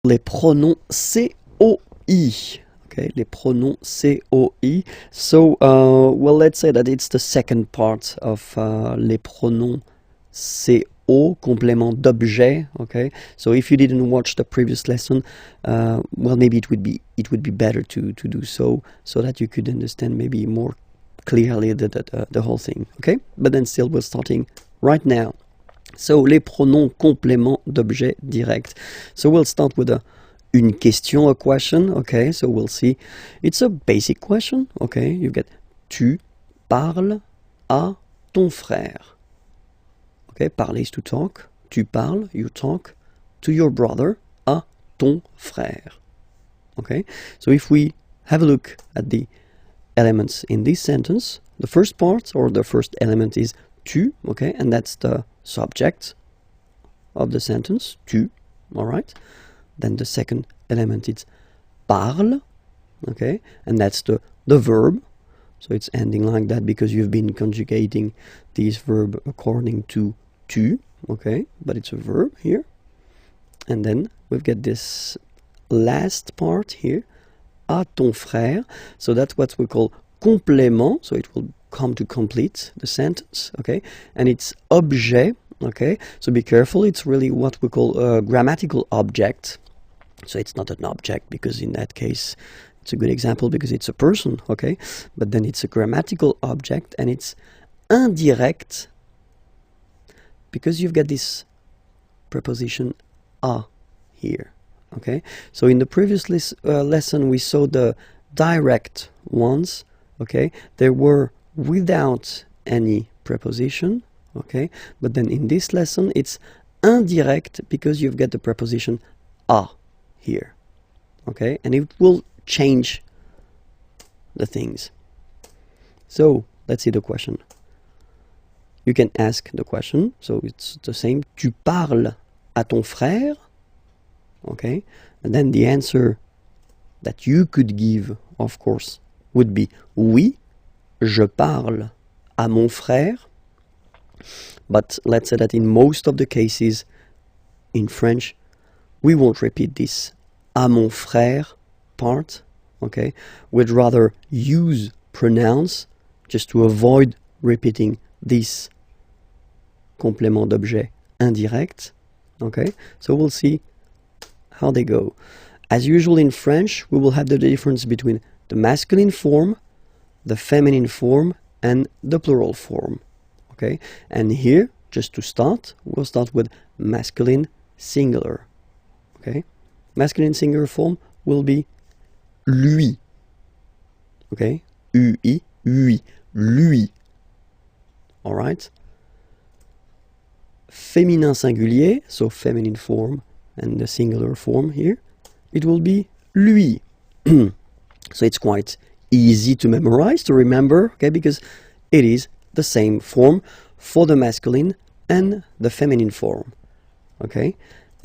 les pronoms COI. Okay, les pronoms COI. So, well, let's say that it's the second part of les pronoms CO, complément d'objet. Okay, so if you didn't watch the previous lesson, well, maybe it would be better to do so that you could understand maybe more clearly the whole thing. Okay, but then still we're starting right now. So, les pronoms complément d'objet direct. So we'll start with une question, a question. Okay, so we'll see. It's a basic question. Okay, you get tu parles à ton frère. Okay, parler is to talk. Tu parles, you talk to your brother, à ton frère. Okay, so if we have a look at the elements in this sentence, the first part or the first element is tu. Okay, and that's the subject of the sentence, tu. All right. Then the second element is parle, okay, and that's the verb. So it's ending like that because you've been conjugating this verb according to tu, okay, but it's a verb here. And then we've got this last part here, à ton frère. So that's what we call complément, so it will come to complete the sentence, okay, and it's objet, okay, so be careful, it's really what we call a grammatical object. So it's not an object because in that case it's a good example because it's a person, okay? But then it's a grammatical object and it's indirect because you've got this preposition à here, okay? So in the previous lesson we saw the direct ones, okay? They were without any preposition, okay? But then in this lesson it's indirect because you've got the preposition à here, okay, and it will change the things. So let's see the question. You can ask the question, so it's the same. Tu parles à ton frère, okay, and then the answer that you could give, of course, would be oui, je parle à mon frère. But let's say that in most of the cases in French, we won't repeat this à mon frère part, okay? We'd rather use pronouns just to avoid repeating this complément d'objet indirect, okay? So we'll see how they go. As usual in French, we will have the difference between the masculine form, the feminine form, and the plural form, okay? And here, just to start, we'll start with masculine singular. Okay, masculine singular form will be lui. Okay, ui, lui. All right. Féminin singulier, so feminine form and the singular form here, it will be lui. So it's quite easy to memorize, to remember, okay, because it is the same form for the masculine and the feminine form. Okay.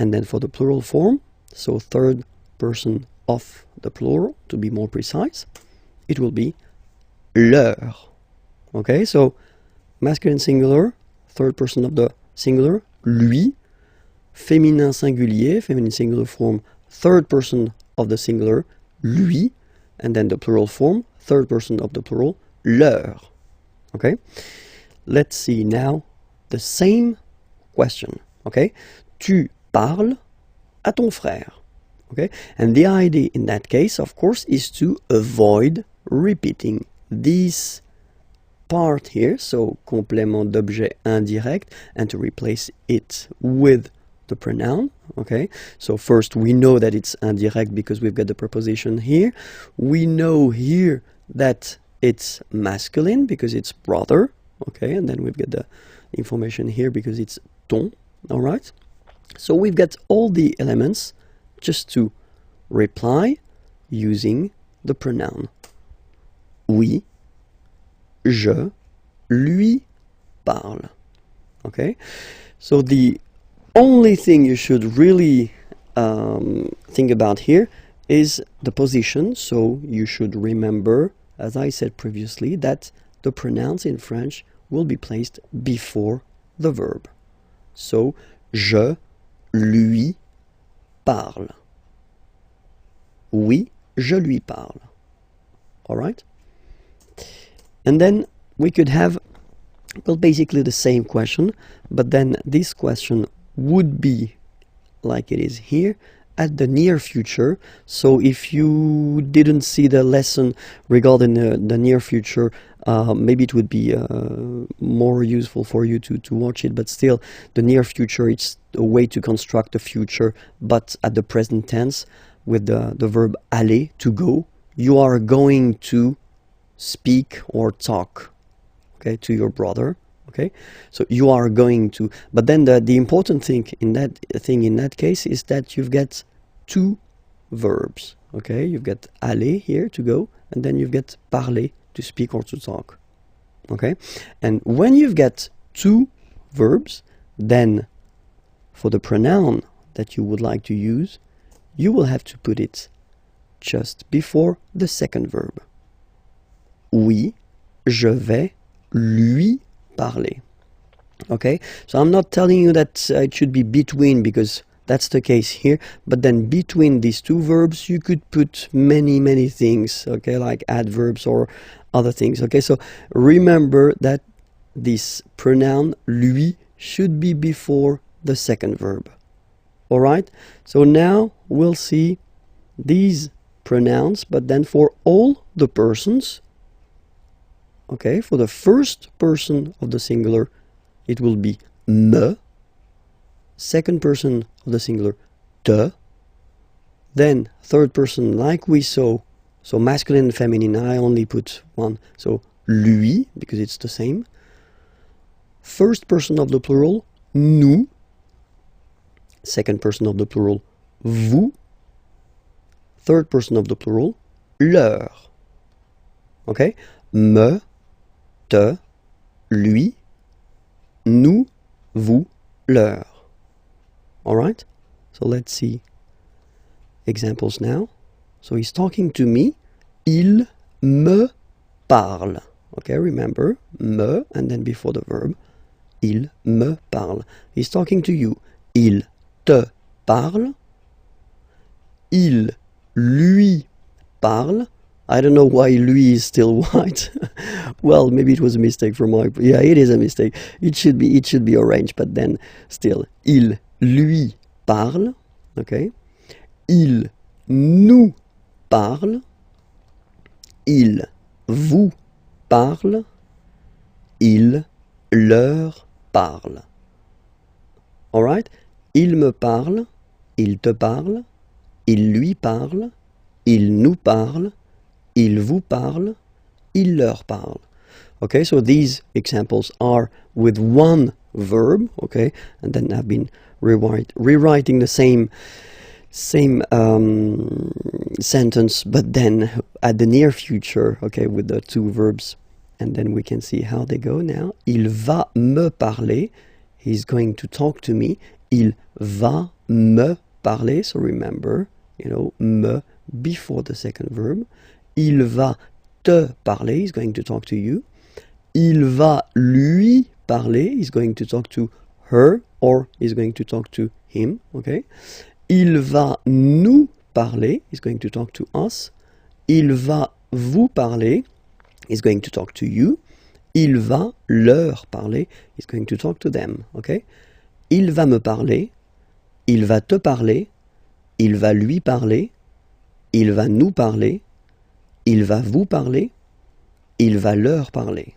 And then for the plural form, so third person of the plural, to be more precise, it will be leur. Okay, so masculine singular, third person of the singular, lui. Féminin singulier, feminine singular form, third person of the singular, lui. And then the plural form, third person of the plural, leur. Okay, let's see now the same question. Okay, tu parles à ton frère, okay? And the idea in that case, of course, is to avoid repeating this part here, so complément d'objet indirect, and to replace it with the pronoun, okay? So first we know that it's indirect because we've got the preposition here. We know here that it's masculine because it's brother, okay? And then we've got the information here because it's ton, all right? So we've got all the elements just to reply using the pronoun. Oui, je lui parle. Okay? So the only thing you should really think about here is the position. So you should remember, as I said previously, that the pronouns in French will be placed before the verb. So, je lui parle. Oui, je lui parle. All right? And then we could have, well, basically the same question, but then this question would be like it is here at the near future. So if you didn't see the lesson regarding the near future, maybe it would be more useful for you to watch it, but still the near future, it's a way to construct the future, but at the present tense with the verb aller, to go. You are going to speak or talk, okay, to your brother. Okay, so you are going to, but then the important thing in that case is that you've got two verbs. Okay, you've got aller here, to go, and then you've got parler, to speak or to talk. Okay, and when you've got two verbs, then for the pronoun that you would like to use, you will have to put it just before the second verb. Oui, je vais lui parler. Okay, so I'm not telling you that it should be between, because that's the case here, but then between these two verbs you could put many things, okay, like adverbs or other things. Okay, so remember that this pronoun lui should be before the second verb. All right, so now we'll see these pronouns, but then for all the persons. Okay, for the first person of the singular, it will be me. Second person of the singular, te. Then third person, like we saw, so masculine and feminine, I only put one, so lui, because it's the same. First person of the plural, nous. Second person of the plural, vous. Third person of the plural, leur. Okay, me, te, lui, nous, vous, leur. All right? So let's see examples now. So he's talking to me. Il me parle. Okay, remember, me, and then before the verb, il me parle. He's talking to you. Il te parle. Il lui parle. I don't know why lui is still white. Well, maybe it was a mistake from my... Yeah, it is a mistake. It should be orange, but then still. Il lui parle. Okay. Il nous parle. Il vous parle. Il leur parle. All right? Il me parle. Il te parle. Il lui parle. Il nous parle. Il vous parle, il leur parle. Okay, so these examples are with one verb, okay, and then I've been rewriting the same sentence, but then at the near future, okay, with the two verbs, and then we can see how they go now. Il va me parler, he's going to talk to me. Il va me parler, so remember, me before the second verb. Il va te parler, he's going to talk to you. Il va lui parler, he's going to talk to her, or he's going to talk to him, okay? Il va nous parler, he's going to talk to us. Il va vous parler, he's going to talk to you. Il va leur parler, he's going to talk to them, okay? Il va me parler, il va te parler, il va lui parler, il va nous parler, il va vous parler, il va leur parler.